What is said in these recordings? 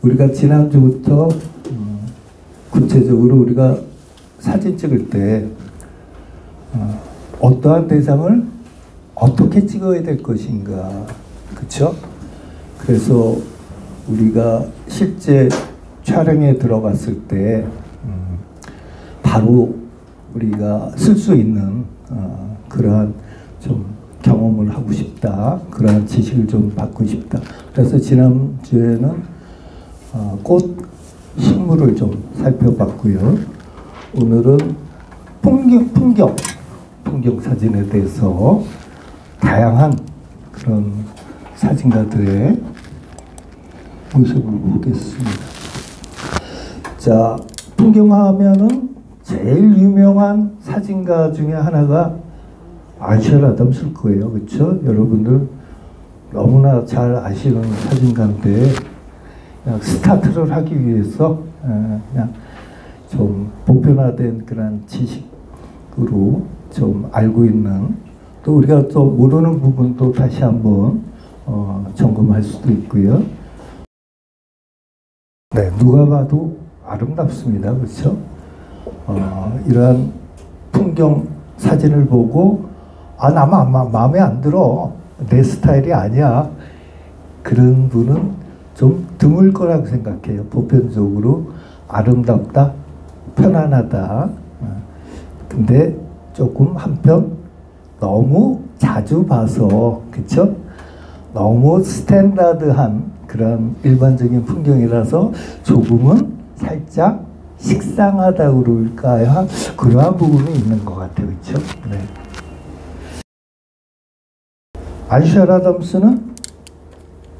우리가 지난주부터 구체적으로 우리가 사진 찍을 때 어떠한 대상을 어떻게 찍어야 될 것인가, 그렇죠? 그래서 우리가 실제 촬영에 들어갔을 때 바로 우리가 쓸 수 있는 그러한 좀 경험을 하고 싶다, 그러한 지식을 좀 받고 싶다. 그래서 지난주에는 꽃, 식물을 좀 살펴봤고요. 오늘은 풍경 사진에 대해서 다양한 그런 사진가들의 모습을 보겠습니다. 자, 풍경하면은 제일 유명한 사진가 중에 하나가 안셜 아담스일 거예요. 그렇죠? 여러분들 너무나 잘 아시는 사진가인데 그냥 스타트를 하기 위해서 그냥 좀 보편화된 그런 지식으로 좀 알고 있는, 또 우리가 또 모르는 부분도 다시 한번 점검할 수도 있고요. 네, 누가 봐도 아름답습니다. 그렇죠? 이러한 풍경 사진을 보고 나 마음에 안 들어, 내 스타일이 아니야, 그런 분은 좀 드물 거라고 생각해요. 보편적으로 아름답다, 편안하다. 근데 조금 한편 너무 자주 봐서, 그쵸? 너무 스탠다드한 그런 일반적인 풍경이라서 조금은 살짝 식상하다고 그럴까요? 그러한 부분이 있는 것 같아요. 그쵸? 네. 안셜 아담스는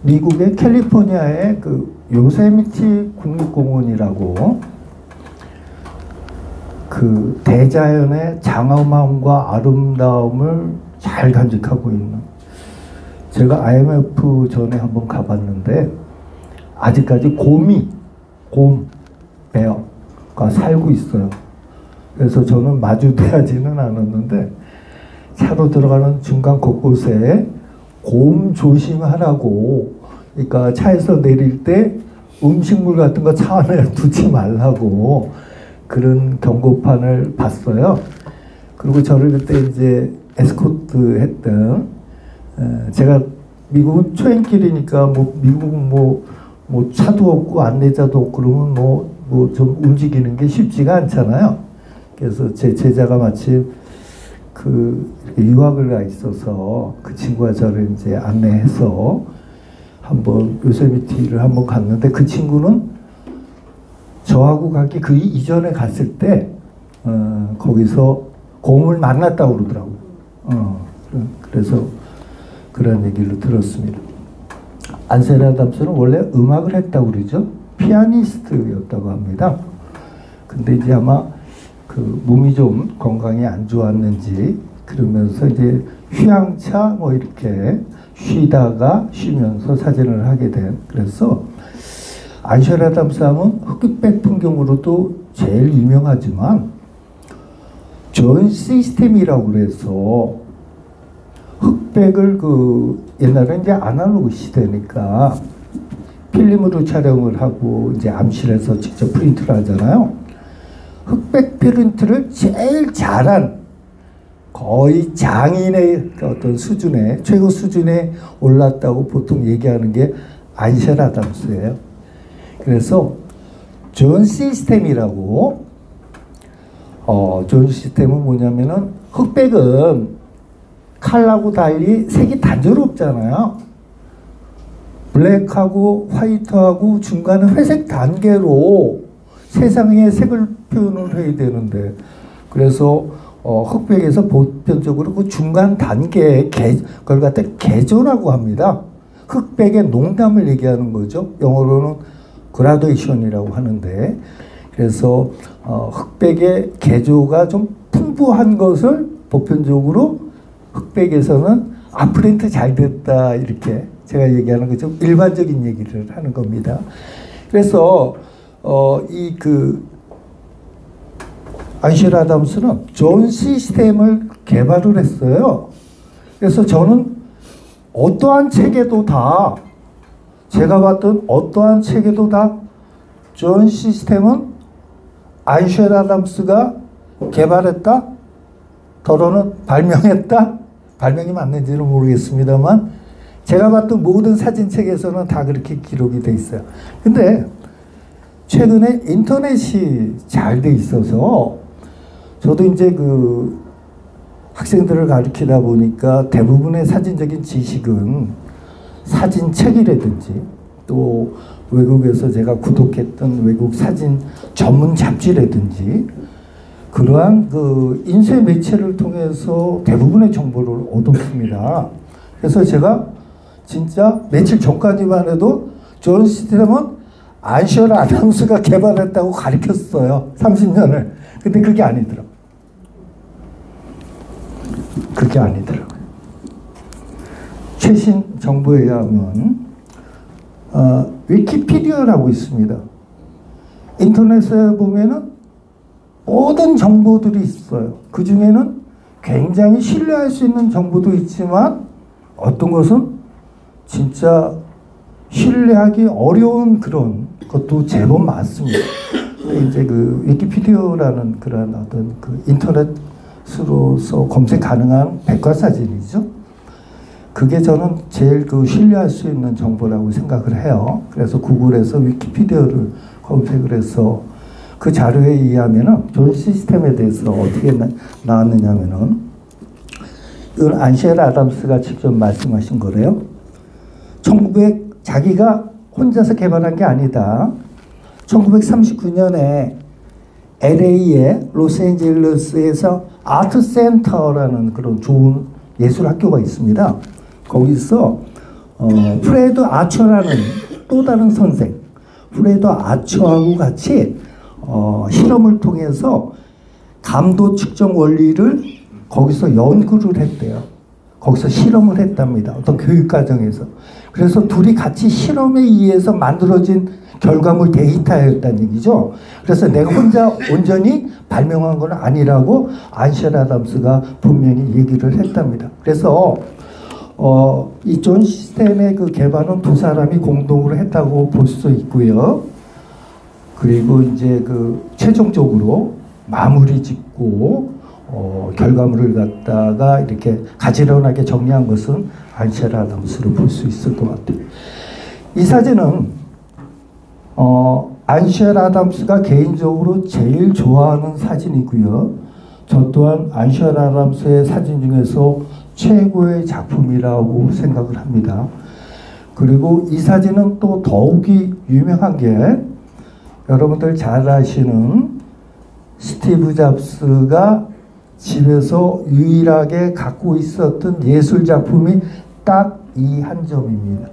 미국의 캘리포니아의 그 요세미티 국립공원이라고 그 대자연의 장엄함과 아름다움을 잘 간직하고 있는, 제가 IMF 전에 한번 가봤는데 아직까지 곰, 베어가 살고 있어요. 그래서 저는 마주대하지는 않았는데 차로 들어가는 중간 곳곳에 곰 조심하라고, 그러니까 차에서 내릴 때 음식물 같은 거 차 안에 두지 말라고 그런 경고판을 봤어요. 그리고 저를 그때 이제 에스코트 했던, 제가 미국은 초행길이니까 미국은 뭐 차도 없고 안내자도 없고 그러면 뭐 좀 움직이는 게 쉽지가 않잖아요. 그래서 제 제자가 마침 그 유학을 가 있어서 그 친구가 저를 이제 안내해서 한번 요세미티를 한번 갔는데, 그 친구는 저하고 가기 그 이전에 갔을 때 거기서 곰을 만났다고 그러더라고요. 그래서 그런 얘기를 들었습니다. 안셜 아담스는 원래 음악을 했다고 그러죠. 피아니스트였다고 합니다. 근데 이제 아마 그 몸이 좀 건강이 안 좋았는지 그러면서 이제 휴양차 뭐 이렇게 쉬면서 사진을 하게 된, 그래서 안셜 아담스 하면 흑백 풍경으로도 제일 유명하지만 존 시스템이라고 그래서 흑백을 옛날에 이제 아날로그 시대니까 필름으로 촬영을 하고 이제 암실에서 직접 프린트를 하잖아요. 흑백 프린트를 제일 잘한, 거의 장인의 어떤 수준에, 최고 수준에 올랐다고 보통 얘기하는 게 안셜 아담스예요. 그래서 존 시스템이라고, 존 시스템은 뭐냐면은 흑백은 칼라고 달리 색이 단조롭잖아요. 블랙하고 화이트하고 중간에 회색 단계로 세상의 색을 표현을 해야 되는데, 그래서 흑백에서 보편적으로 그 중간 단계에 그걸 갖다 개조라고 합니다. 흑백의 농담을 얘기하는 거죠. 영어로는 그라데이션이라고 하는데, 그래서 흑백의 개조가 좀 풍부한 것을 보편적으로 흑백에서는 프린트 잘 됐다, 이렇게 제가 얘기하는 거죠. 일반적인 얘기를 하는 겁니다. 그래서 안셜 아담스는 존 시스템을 개발을 했어요. 그래서 저는 어떠한 책에도 다 제가 봤던 어떠한 책에도 다 존 시스템은 안쉘 아담스가 개발했다? 더러는 발명했다? 발명이 맞는지는 모르겠습니다만 제가 봤던 모든 사진책에서는 다 그렇게 기록이 돼 있어요. 근데 최근에 인터넷이 잘 돼 있어서 저도 이제 그 학생들을 가르치다 보니까 대부분의 사진적인 지식은 사진책이라든지 또 외국에서 제가 구독했던 외국 사진 전문 잡지라든지 그러한 그 인쇄 매체를 통해서 대부분의 정보를 얻었습니다. 그래서 제가 진짜 며칠 전까지만 해도 존 시스템은 안쉘 아담스가 개발했다고 가르쳤어요. 30년을. 근데 그게 아니더라고요. 그게 아니더라고요. 최신 정보에 의하면 위키피디아라고 있습니다. 인터넷에 보면은 모든 정보들이 있어요. 그 중에는 굉장히 신뢰할 수 있는 정보도 있지만 어떤 것은 진짜 신뢰하기 어려운 그런 것도 제법 많습니다. 이제 그 위키피디아라는 그런 어떤 그 인터넷으로서 검색 가능한 백과사전이죠. 그게 저는 제일 그 신뢰할 수 있는 정보라고 생각을 해요. 그래서 구글에서 위키피디아를 검색을 해서 그 자료에 의하면은 존 시스템에 대해서 어떻게 나왔느냐면은 이건 안쉘 아담스가 직접 말씀하신 거래요. 자기가 혼자서 개발한 게 아니다. 1939년에 LA의 로스앤젤레스에서 아트센터라는 그런 좋은 예술학교가 있습니다. 거기서 프레드 아처라는 또 다른 선생, 프레드 아처하고 같이 실험을 통해서 감도 측정 원리를 거기서 연구를 했대요. 거기서 실험을 했답니다. 어떤 교육과정에서. 그래서 둘이 같이 실험에 의해서 만들어진 결과물 데이터였다는 얘기죠. 그래서 내가 혼자 온전히 발명한 건 아니라고 안쉘 아담스가 분명히 얘기를 했답니다. 그래서 이 존 시스템의 그 개발은 두 사람이 공동으로 했다고 볼 수 있고요. 그리고 이제 그 최종적으로 마무리 짓고 결과물을 갖다가 이렇게 가지런하게 정리한 것은 안쉘 아담스로 볼 수 있을 것 같아요. 이 사진은 안쉘 아담스가 개인적으로 제일 좋아하는 사진이고요. 저 또한 안쉘 아담스의 사진 중에서 최고의 작품이라고 생각을 합니다. 그리고 이 사진은 또 더욱이 유명한 게 여러분들 잘 아시는 스티브 잡스가 집에서 유일하게 갖고 있었던 예술 작품이 딱 이 한 점입니다.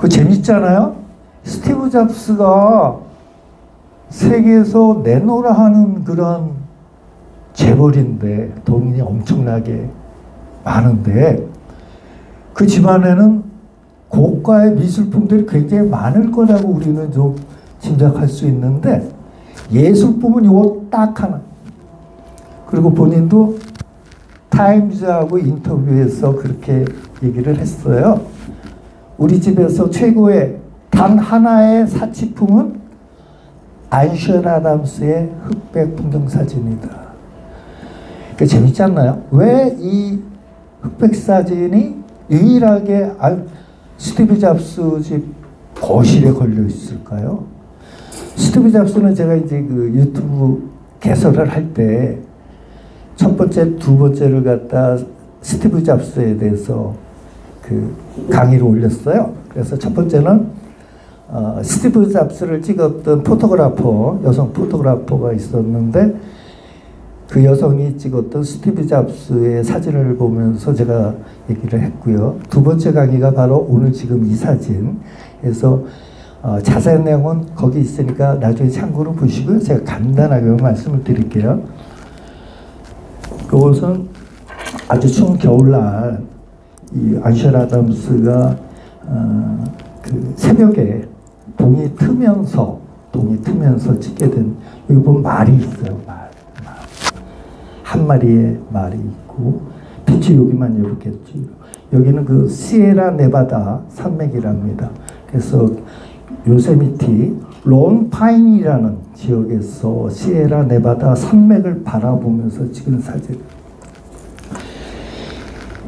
그 재밌잖아요. 스티브 잡스가 세계에서 내놓으라 하는 그런 재벌인데 돈이 엄청나게 많은데 그 집안에는 고가의 미술품들이 굉장히 많을 거라고 우리는 좀 짐작할 수 있는데 예술품은 이거 딱 하나. 그리고 본인도 타임즈하고 인터뷰에서 그렇게 얘기를 했어요. 우리 집에서 최고의 단 하나의 사치품은 안쉘 아담스의 흑백 풍경사진이다. 그러니까 재밌지 않나요? 왜 이 흑백 사진이 유일하게 스티브 잡스 집 거실에 걸려 있을까요? 스티브 잡스는 제가 이제 그 유튜브 개설을 할 때 첫 번째, 두 번째를 갖다 스티브 잡스에 대해서 그 강의를 올렸어요. 그래서 첫 번째는 스티브 잡스를 찍었던 포토그래퍼, 여성 포토그래퍼가 있었는데 그 여성이 찍었던 스티브 잡스의 사진을 보면서 제가 얘기를 했고요. 두 번째 강의가 바로 오늘 지금 이 사진에서 자세한 내용은 거기 있으니까 나중에 참고로 보시고요. 제가 간단하게 말씀을 드릴게요. 그것은 아주 추운 겨울날 이 안쉘 아담스가 그 새벽에 동이 트면서 찍게 된 여기 보면 말이 있어요. 말. 한 마리의 말이 있고 빛이 여기만 이렇게 있지. 여기는 그 시에라 네바다 산맥이랍니다. 그래서 요세미티 론파인이라는 지역에서 시에라 네바다 산맥을 바라보면서 찍은 사진.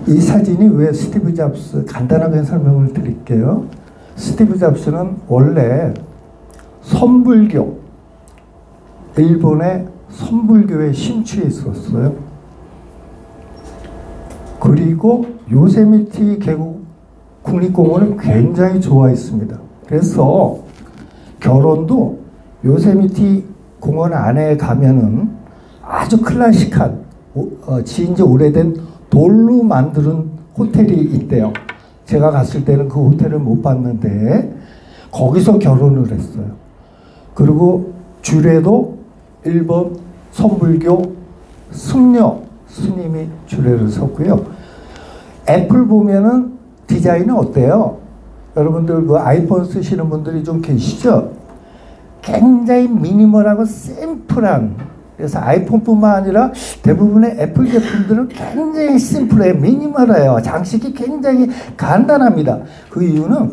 이 사진이 왜 스티브 잡스, 간단하게 설명을 드릴게요. 스티브 잡스는 원래 선불교, 일본의 선불교에 심취해 있었어요. 그리고 요세미티 계곡 국립공원을 굉장히 좋아했습니다. 그래서 결혼도 요세미티 공원 안에 가면은 아주 클래식한 지은 지 오래된 돌로 만드는 호텔이 있대요. 제가 갔을 때는 그 호텔을 못 봤는데 거기서 결혼을 했어요. 그리고 주례도 일본 선불교 승려 스님이 주례를 섰고요. 애플 보면은 디자인은 어때요? 여러분들 그 아이폰 쓰시는 분들이 좀 계시죠? 굉장히 미니멀하고 심플한, 그래서 아이폰뿐만 아니라 대부분의 애플 제품들은 굉장히 심플해요. 미니멀해요. 장식이 굉장히 간단합니다. 그 이유는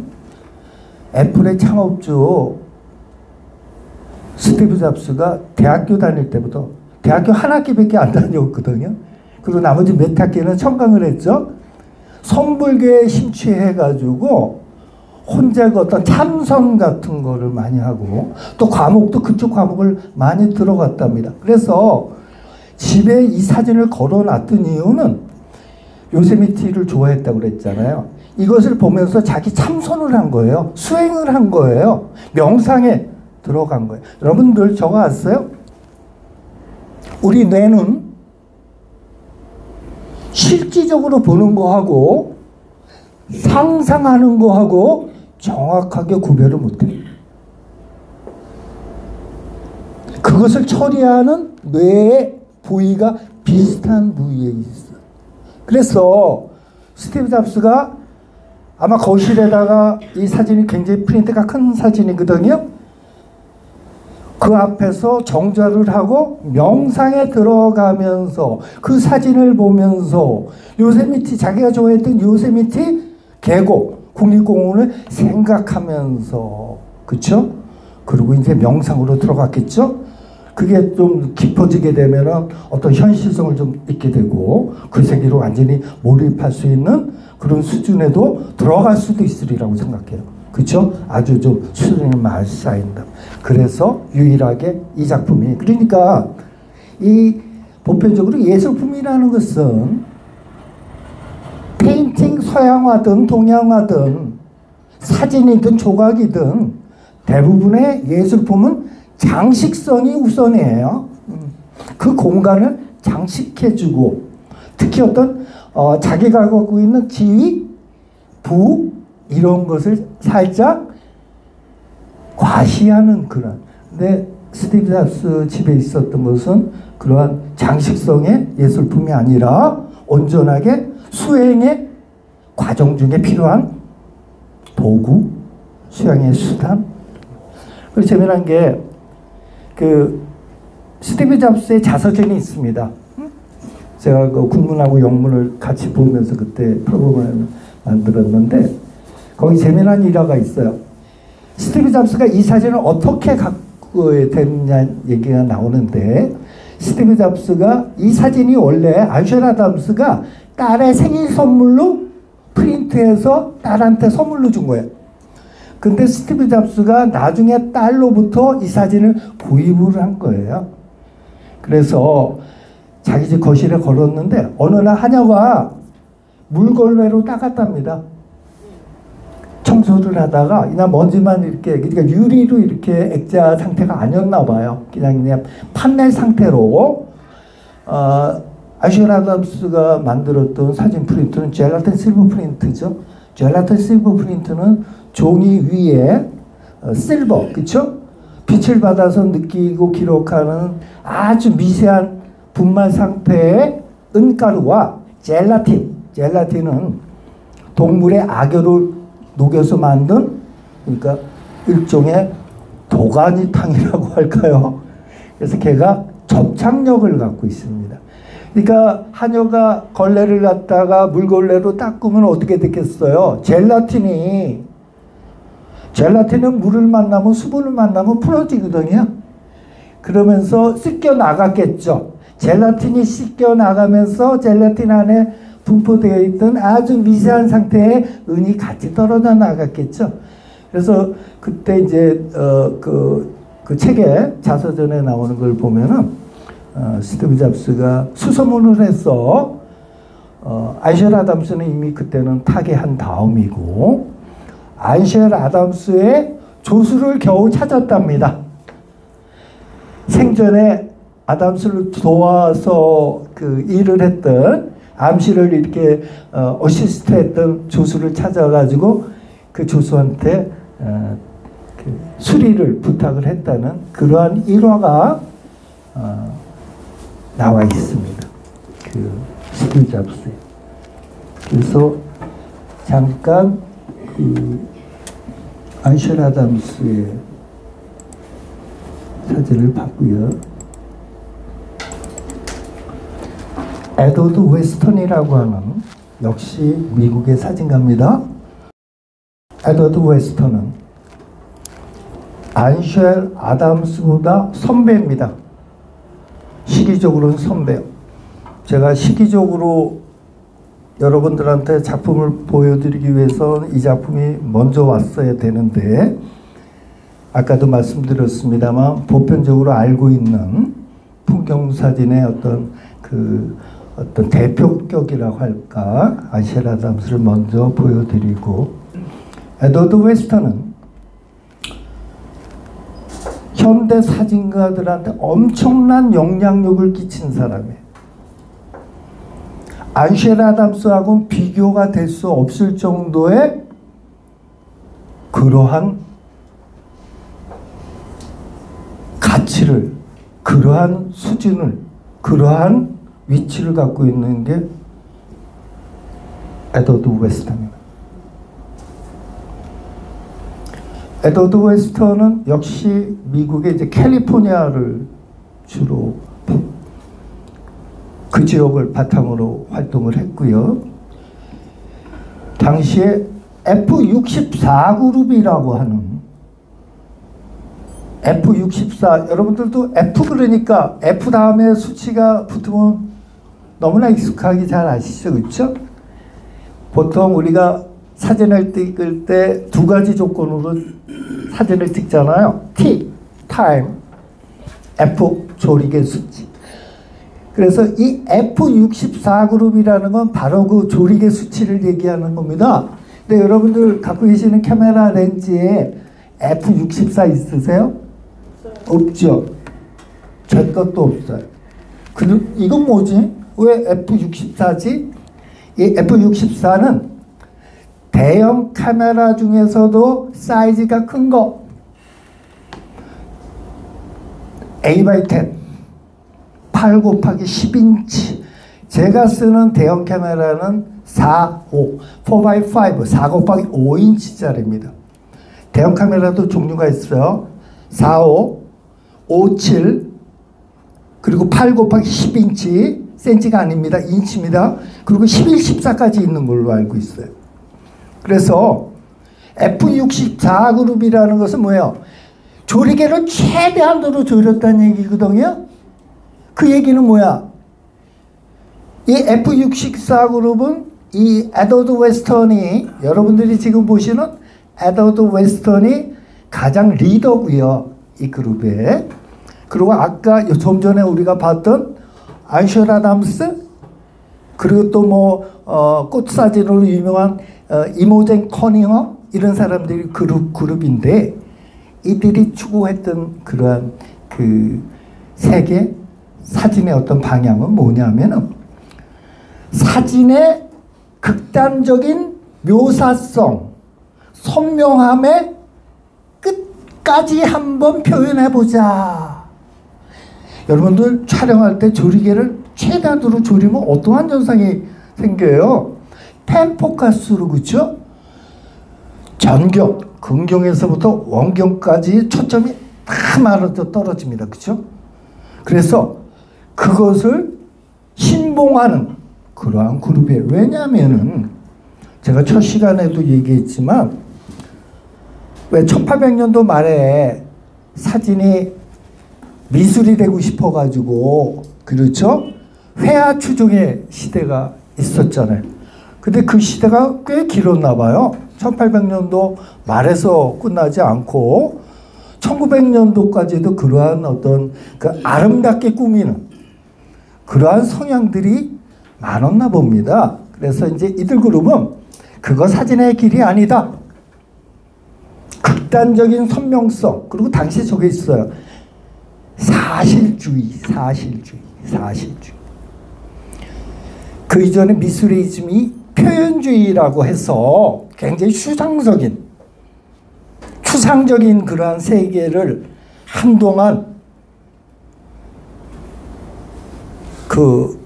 애플의 창업주 스티브 잡스가 대학교 다닐 때부터, 대학교 한 학기밖에 안 다녔거든요. 그리고 나머지 몇 학기는 청강을 했죠. 선불교에 심취해가지고 혼자 그 어떤 참선 같은 거를 많이 하고 또 과목도 그쪽 과목을 많이 들어갔답니다. 그래서 집에 이 사진을 걸어놨던 이유는 요세미티를 좋아했다고 그랬잖아요. 이것을 보면서 자기 참선을 한 거예요. 수행을 한 거예요. 명상에 들어간 거예요. 여러분들 저거 아세요? 우리 뇌는 실질적으로 보는 거하고 상상하는 거하고 정확하게 구별을 못해요. 그것을 처리하는 뇌의 부위가 비슷한 부위에 있어요. 그래서 스티브 잡스가 아마 거실에다가 이 사진이 굉장히 프린트가 큰 사진이거든요. 그 앞에서 정좌를 하고 명상에 들어가면서 그 사진을 보면서 요세미티, 자기가 좋아했던 요세미티 계곡 국립공원을 생각하면서, 그쵸? 그리고 이제 명상으로 들어갔겠죠? 그게 좀 깊어지게 되면 어떤 현실성을 좀 잊게 되고 그 세계로 완전히 몰입할 수 있는 그런 수준에도 들어갈 수도 있으리라고 생각해요. 그쵸? 아주 좀 수준이 많이 쌓인다. 그래서 유일하게 이 작품이, 그러니까 이 보편적으로 예술품이라는 것은 페인팅, 서양화든 동양화든 사진이든 조각이든 대부분의 예술품은 장식성이 우선이에요. 그 공간을 장식해주고 특히 어떤 자기가 갖고 있는 지위, 부 이런 것을 살짝 과시하는 그런. 근데 스티브 잡스 집에 있었던 것은 그러한 장식성의 예술품이 아니라 온전하게 수행의 과정 중에 필요한 도구, 수행의 수단. 그리고 재미난 게 그 스티브 잡스의 자서전이 있습니다. 제가 그 국문하고 영문을 같이 보면서 그때 프로그램을 만들었는데 거기 재미난 일화가 있어요. 스티브 잡스가 이 사진을 어떻게 갖고 됐냐 얘기가 나오는데 스티브 잡스가 이 사진이 원래 아슈엘 아담스가 딸의 생일 선물로 프린트해서 딸한테 선물로 준 거예요. 근데 스티브 잡스가 나중에 딸로부터 이 사진을 구입을 한 거예요. 그래서 자기 집 거실에 걸었는데 어느 날 하녀가 물걸레로 닦았답니다. 청소를 하다가 그냥 먼지만 이렇게, 그러니까 유리로 이렇게 액자 상태가 아니었나 봐요. 그냥 판넬 상태로 아슈엘 아담스가 만들었던 사진 프린트는 젤라틴 실버 프린트죠. 젤라틴 실버 프린트는 종이 위에 실버, 그쵸? 빛을 받아서 느끼고 기록하는 아주 미세한 분말 상태의 은가루와 젤라틴은 동물의 악여를 녹여서 만든, 그러니까 일종의 도가니탕이라고 할까요? 그래서 걔가 접착력을 갖고 있습니다. 그러니까 한여가 걸레를 갖다가 물걸레로 닦으면 어떻게 됐겠어요? 젤라틴은 물을 만나면 수분을 만나면 풀어지거든요. 그러면서 씻겨 나갔겠죠. 젤라틴이 씻겨 나가면서 젤라틴 안에 분포되어 있던 아주 미세한 상태의 은이 같이 떨어져 나갔겠죠. 그래서 그때 이제 그 책에 자서전에 나오는 걸 보면은 스티브 잡스가 수소문을 해서 안쉘 아담스는 이미 그때는 타계한 다음이고 안쉘 아담스의 조수를 겨우 찾았답니다. 생전에 아담스를 도와서 그 일을 했던 암시를 이렇게 어시스트했던 조수를 찾아가지고 그 조수한테 그 수리를 부탁을 했다는 그러한 일화가 나와 있습니다. 그 스티브 잡스에. 그래서 잠깐 그 안쉘 아담스의 사진을 봤고요. 에드워드 웨스턴이라고 하는 역시 미국의 사진가입니다. 에드워드 웨스턴은 안쉘 아담스보다 선배입니다. 시기적으로는 선배요. 제가 시기적으로 여러분들한테 작품을 보여드리기 위해서는 이 작품이 먼저 왔어야 되는데 아까도 말씀드렸습니다만 보편적으로 알고 있는 풍경사진의 어떤 대표격이라고 할까 안쉘 아담스를 먼저 보여드리고 에드워드 웨스턴은 현대 사진가들한테 엄청난 영향력을 끼친 사람이에요. 안쉘 아담스하고는 비교가 될 수 없을 정도의 그러한 가치를, 그러한 수준을, 그러한 위치를 갖고 있는 게 에드워드 웨스턴입니다. 에드워드 웨스턴은 역시 미국의 이제 캘리포니아를 주로 그 지역을 바탕으로 활동을 했고요. 당시에 F64 그룹이라고 하는 F64 여러분들도 F 그러니까 F 다음에 수치가 붙으면 너무나 익숙하게 잘 아시죠, 그렇죠? 보통 우리가 사진을 찍을 때 두 가지 조건으로 사진을 찍잖아요. T, time, F, 조리개 수치. 그래서 이 F64 그룹이라는 건 바로 그 조리개 수치를 얘기하는 겁니다. 근데 여러분들 갖고 계시는 카메라 렌즈에 F64 있으세요? 없죠. 제 것도 없어요. 이건 뭐지? 왜 F64지? 이 F64는 대형 카메라 중에서도 사이즈가 큰 거 A/10 8 곱하기 10인치 제가 쓰는 대형 카메라는 4x5 4 곱하기 5인치짜리입니다. 대형 카메라도 종류가 있어요. 45, 57 그리고 8 곱하기 10인치 센치가 아닙니다. 인치입니다. 그리고 11, 14까지 있는 걸로 알고 있어요. 그래서 F64 그룹이라는 것은 뭐예요? 조리개를 최대한으로 조렸다는 얘기거든요. 그 얘기는 뭐야? 이 F64 그룹은 이 에드워드 웨스턴이 여러분들이 지금 보시는 에드워드 웨스턴이 가장 리더고요. 이 그룹에. 그리고 아까 좀 전에 우리가 봤던 안쉘 아담스 그리고 또 뭐 꽃사진으로 유명한 이모젠 커닝엄 이런 사람들이 그룹인데 이들이 추구했던 그러한 그 세계 사진의 어떤 방향은 뭐냐면은 사진의 극단적인 묘사성, 선명함의 끝까지 한번 표현해보자. 여러분들 촬영할 때 조리개를 최대한으로 조리면 어떠한 현상이 생겨요? 펜포커스로, 그렇죠? 전경, 근경에서부터 원경까지 초점이 다 떨어집니다. 그렇죠? 그래서 그것을 선봉하는 그러한 그룹이에요. 왜냐하면은 제가 첫 시간에도 얘기했지만 왜 1800년도 말에 사진이 미술이 되고 싶어가지고 그렇죠? 회화 추종의 시대가 있었잖아요. 근데 그 시대가 꽤 길었나 봐요. 1800년도 말에서 끝나지 않고 1900년도까지도 그러한 어떤 그 아름답게 꾸미는 그러한 성향들이 많았나 봅니다. 그래서 이제 이들 그룹은 그거 사진의 길이 아니다. 극단적인 선명성, 그리고 당시 저게 있어요. 사실주의. 그 이전에 미술리즘이 표현주의라고 해서 굉장히 추상적인 그러한 세계를 한동안 그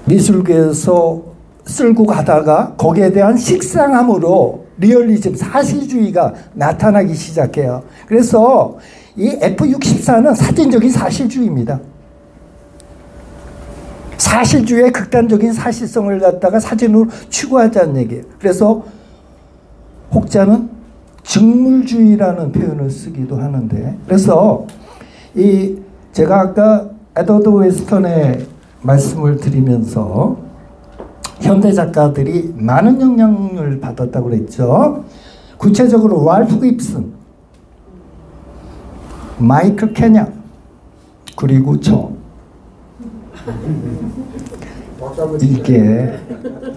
미술계에서 쓸고 가다가 거기에 대한 식상함으로 리얼리즘, 사실주의가 나타나기 시작해요. 그래서 이 F64는 사진적인 사실주의입니다. 사실주의의 극단적인 사실성을 갖다가 사진으로 추구하자는 얘기예요. 그래서 혹자는 직물주의라는 표현을 쓰기도 하는데, 그래서 이 제가 아까 에드워드 웨스턴의 말씀을 드리면서 현대 작가들이 많은 영향을 받았다고 그랬죠. 구체적으로 랄프 깁슨, 마이클 캐냐, 그리고 저. 이게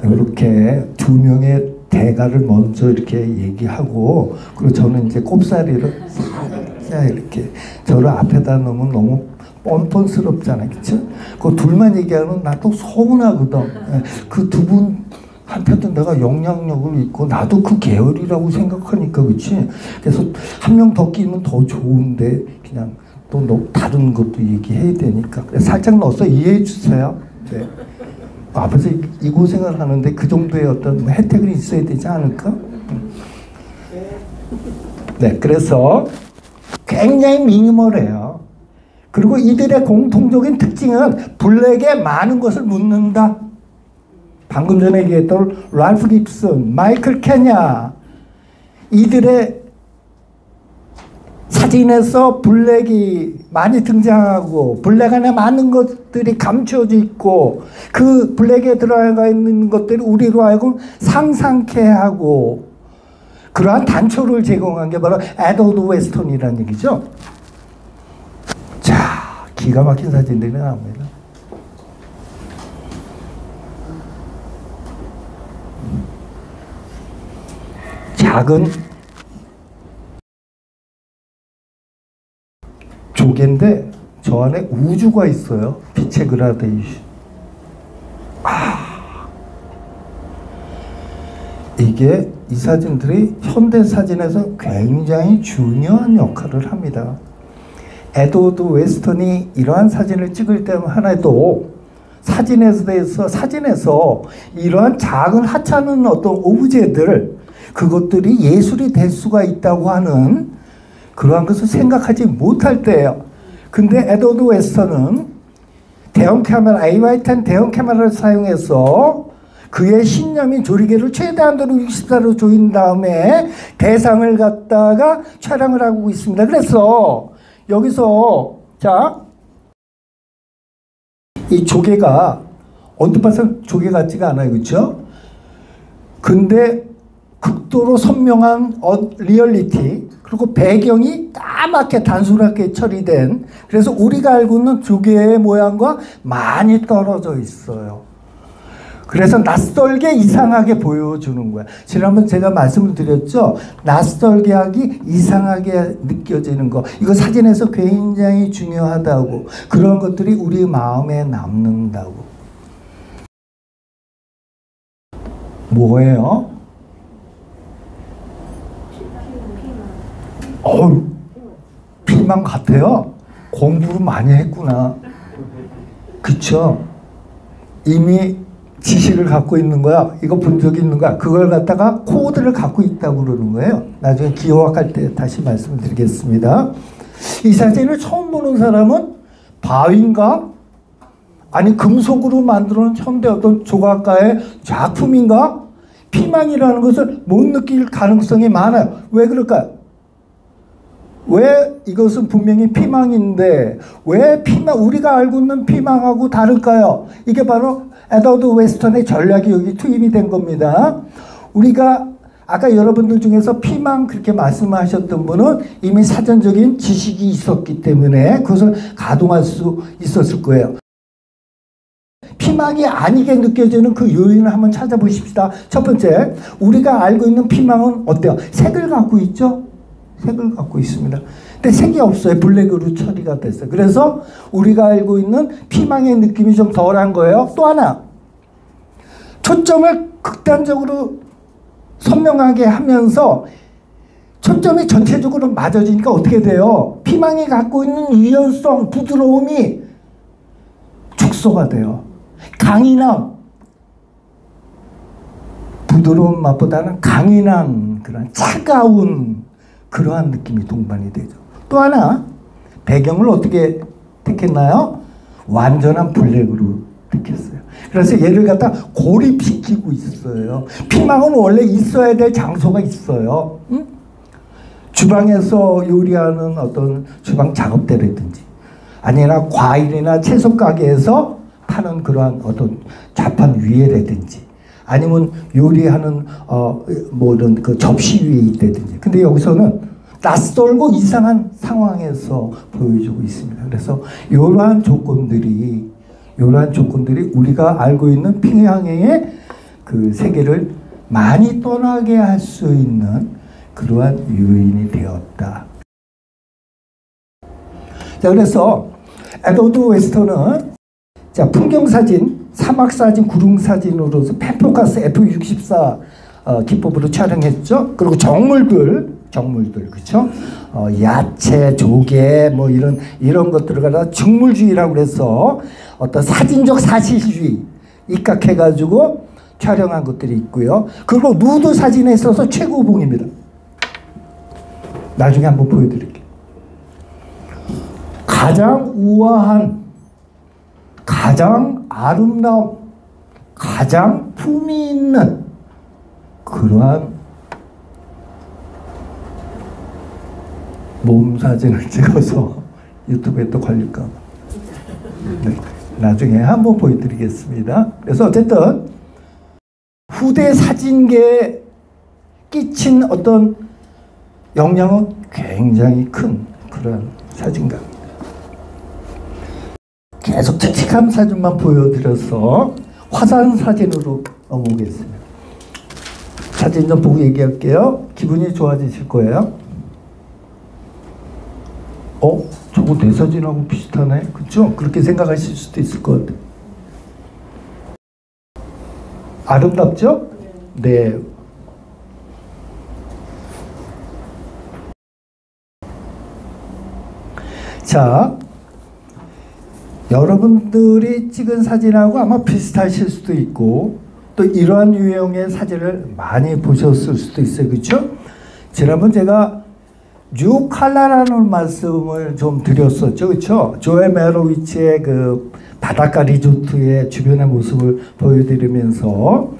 이렇게 두 명의 대가를 먼저 이렇게 얘기하고, 그리고 저는 이제 꼽사리를 살짝 이렇게 저를 앞에다 놓으면 너무 뻔뻔스럽잖아요. 그쵸? 그 둘만 얘기하면 나도 서운하거든. 그 두 분 한편도 내가 영향력을 있고 나도 그 계열이라고 생각하니까, 그치? 그래서 한 명 더 끼면 더 좋은데 그냥 또 다른 것도 얘기해야 되니까 살짝 넣어서 이해해 주세요. 네. 앞에서 이 고생을 하는데 그 정도의 어떤 혜택이 있어야 되지 않을까? 네, 그래서 굉장히 미니멀해요. 그리고 이들의 공통적인 특징은 블랙에 많은 것을 묻는다. 방금 전에 얘기했던 랄프 깁슨, 마이클 캐냐, 이들의 사진에서 블랙이 많이 등장하고 블랙 안에 많은 것들이 감춰져 있고 그 블랙에 들어가 있는 것들이 우리로 하여금 상상케 하고 그러한 단초를 제공한 게 바로 에드워드 웨스턴이라는 얘기죠. 자, 기가 막힌 사진들이 나옵니다. 작은 조개인데 저 안에 우주가 있어요. 빛의 그라데이션. 이게 이 사진들이 현대 사진에서 굉장히 중요한 역할을 합니다. 에드워드 웨스턴이 이러한 사진을 찍을 때만 해도 사진에서 이러한 작은 하찮은 어떤 오브제들, 그것들이 예술이 될 수가 있다고 하는 그러한 것을 생각하지 못할 때예요. 근데 에드워드 웨스턴은 대형 카메라, AY-10 대형 카메라를 사용해서 그의 신념인 조리개를 최대한으로 64로 조인 다음에 대상을 갖다가 촬영을 하고 있습니다. 그래서 여기서 자, 이 조개가 언뜻 봐서 조개 같지가 않아요. 그렇죠? 근데 극도로 선명한 리얼리티, 그리고 배경이 까맣게 단순하게 처리된, 그래서 우리가 알고 있는 조개의 모양과 많이 떨어져 있어요. 그래서 낯설게 이상하게 보여주는 거야. 지난번 제가 말씀을 드렸죠. 낯설게 하기, 이상하게 느껴지는 거. 이거 사진에서 굉장히 중요하다고. 그런 것들이 우리 마음에 남는다고. 뭐예요? 피망 같아요. 공부를 많이 했구나. 그쵸? 이미 지식을 갖고 있는 거야. 이거 본 적이 있는 거야. 그걸 갖다가 코드를 갖고 있다고 그러는 거예요. 나중에 기호학할 때 다시 말씀을 드리겠습니다. 이 사진을 처음 보는 사람은 바위인가? 아니 금속으로 만들어놓은 현대 어떤 조각가의 작품인가? 피망이라는 것을 못 느낄 가능성이 많아요. 왜 그럴까요? 왜 이것은 분명히 피망인데 왜 우리가 알고 있는 피망하고 다를까요? 이게 바로 에드워드 웨스턴의 전략이 여기 투입이 된 겁니다. 우리가 아까 여러분들 중에서 피망 그렇게 말씀하셨던 분은 이미 사전적인 지식이 있었기 때문에 그것을 가동할 수 있었을 거예요. 피망이 아니게 느껴지는 그 요인을 한번 찾아보십시다. 첫 번째, 우리가 알고 있는 피망은 어때요? 색을 갖고 있죠? 색을 갖고 있습니다. 근데 색이 없어요. 블랙으로 처리가 됐어요. 그래서 우리가 알고 있는 피망의 느낌이 좀 덜한 거예요. 또 하나, 초점을 극단적으로 선명하게 하면서 초점이 전체적으로 맞아지니까 어떻게 돼요? 피망이 갖고 있는 유연성, 부드러움이 축소가 돼요. 강인함, 부드러운 맛보다는 강인한 그런 차가운 그러한 느낌이 동반이 되죠. 또 하나, 배경을 어떻게 택했나요? 완전한 블랙으로 택했어요. 그래서 얘를 갖다 고립시키고 있어요. 피망은 원래 있어야 될 장소가 있어요. 응? 주방에서 요리하는 어떤 주방 작업대라든지 아니나 과일이나 채소 가게에서 파는 그러한 어떤 자판 위에라든지 아니면 요리하는 뭐 이런 그 접시 위에 있다든지. 근데 여기서는 낯설고 이상한 상황에서 보여주고 있습니다. 그래서 이러한 조건들이 우리가 알고 있는 피망의 그 세계를 많이 떠나게 할 수 있는 그러한 요인이 되었다. 자, 그래서 에드워드 웨스턴은 자, 풍경사진, 사막사진, 구름사진으로서 펜포카스 F64 기법으로 촬영했죠. 그리고 정물들, 그렇죠? 야채, 조개, 뭐 이런 것들을 갖다 직물주의라고 그래서 어떤 사진적 사실주의 입각해가지고 촬영한 것들이 있고요. 그리고 누드 사진에 있어서 최고봉입니다. 나중에 한번 보여드릴게요. 가장 우아한, 가장 아름다운, 가장 품위 있는 그러한 몸 사진을 찍어서 유튜브에 또 걸릴까 봐. 네, 나중에 한번 보여드리겠습니다. 그래서 어쨌든 후대 사진계에 끼친 어떤 영향은 굉장히 큰 그런 사진가입니다. 계속 칙칙한 사진만 보여드려서 화산 사진으로 넘어오겠습니다. 사진 좀 보고 얘기할게요. 기분이 좋아지실 거예요. 저거 내 사진하고 비슷하네. 그렇죠? 그렇게 생각하실 수도 있을 것 같아요. 아름답죠? 네. 자, 여러분들이 찍은 사진하고 아마 비슷하실 수도 있고 또 이러한 유형의 사진을 많이 보셨을 수도 있어요. 그렇죠? 지난번 제가 뉴 칼라라는 말씀을 좀 드렸었죠. 그렇죠? 조엘 메로위치의 그 바닷가 리조트의 주변의 모습을 보여드리면서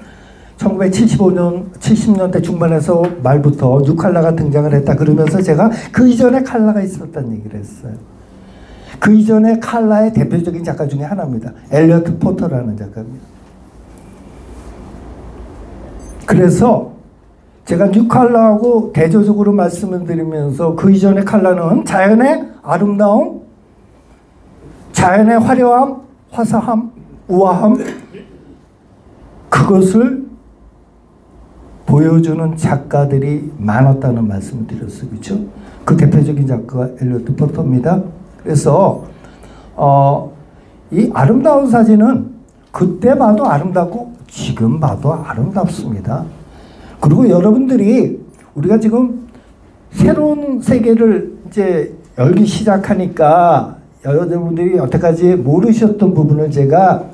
1975년, 70년대 중반에서 말부터 뉴 칼라가 등장을 했다 그러면서 제가 그 이전에 칼라가 있었다는 얘기를 했어요. 그 이전에 칼라의 대표적인 작가 중에 하나입니다. 엘리어트 포터라는 작가입니다. 그래서 제가 뉴 칼라하고 대조적으로 말씀을 드리면서 그 이전의 칼라는 자연의 아름다움, 자연의 화려함, 화사함, 우아함 그것을 보여주는 작가들이 많았다는 말씀을 드렸어요. 그렇죠? 그 대표적인 작가가 엘리어트 포터입니다. 그래서 이 아름다운 사진은 그때 봐도 아름답고 지금 봐도 아름답습니다. 그리고 여러분들이 우리가 지금 새로운 세계를 이제 열기 시작하니까 여러분들이 여태까지 모르셨던 부분을 제가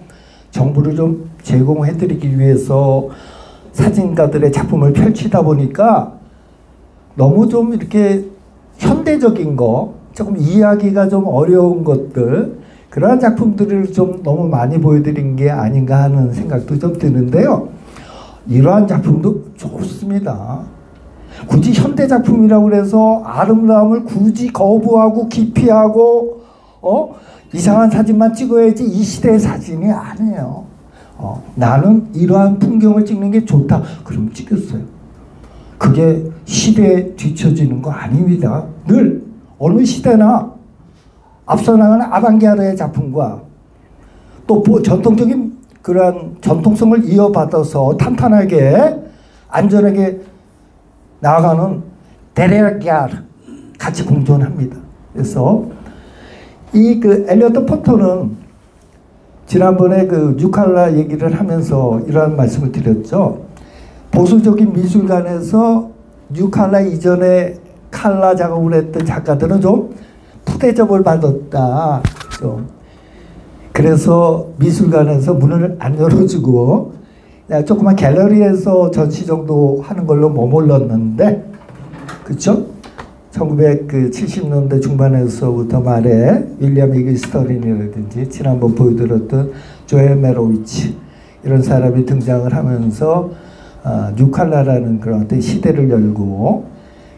정보를 좀 제공해 드리기 위해서 사진가들의 작품을 펼치다 보니까 너무 좀 이렇게 현대적인 거 조금 이해하기가 좀 어려운 것들 그러한 작품들을 좀 너무 많이 보여드린 게 아닌가 하는 생각도 좀 드는데요. 이러한 작품도 좋습니다. 굳이 현대 작품이라고 해서 아름다움을 굳이 거부하고 기피하고 이상한 사진만 찍어야지 이 시대의 사진이 아니에요. 나는 이러한 풍경을 찍는 게 좋다. 그럼 찍었어요. 그게 시대에 뒤처지는 거 아닙니다. 늘 어느 시대나 앞서 나가는 아방게르의 작품과 또 전통적인 그러한 전통성을 이어받아서 탄탄하게 안전하게 나아가는 데레게르 같이 공존합니다. 그래서 이 엘리어트 포터는 지난번에 뉴칼라 얘기를 하면서 이러한 말씀을 드렸죠. 보수적인 미술관에서 뉴칼라 이전에 칼라 작업을 했던 작가들은 좀 푸대접을 받았다. 그래서 미술관에서 문을 안 열어주고 조그만 갤러리에서 전시 정도 하는 걸로 머물렀는데, 그쵸? 1970년대 중반에서부터 말에 윌리엄 이글 스터린이라든지 지난번 보여드렸던 조엘 메로위치 이런 사람이 등장을 하면서 뉴칼라라는 그런 어떤 시대를 열고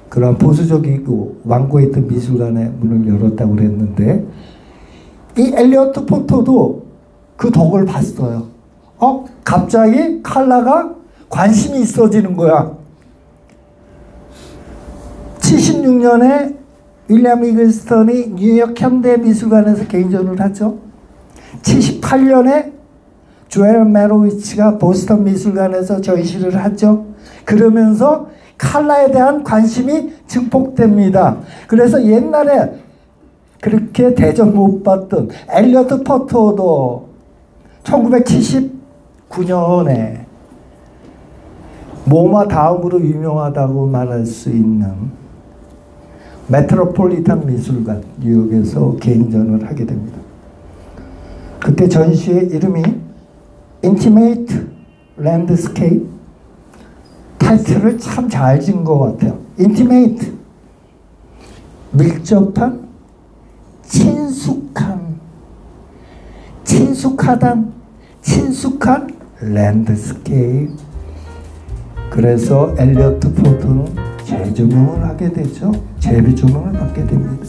그런 보수적이고 완고했던 미술관의 문을 열었다고 그랬는데, 이 엘리어트 포터도 그 덕을 봤어요. 갑자기 칼라가 관심이 있어지는 거야. 76년에 윌리엄 이글스턴이 뉴욕 현대미술관에서 개인전을 하죠. 78년에 조엘 메로위치가 보스턴 미술관에서 전시를 하죠. 그러면서 칼라에 대한 관심이 증폭됩니다. 그래서 옛날에 그렇게 대접 못 받던 엘리어트 포터도 1979년에 모마 다음으로 유명하다고 말할 수 있는 메트로폴리탄 미술관 뉴욕에서 개인전을 하게 됩니다. 그때 전시의 이름이 Intimate Landscape, 타이틀을 참 잘 지은 것 같아요. Intimate, 밀접한, 친숙한 랜드스케이프. 그래서 엘리어트 포터는 재조명을 하게 되죠. 재조명을 받게 됩니다.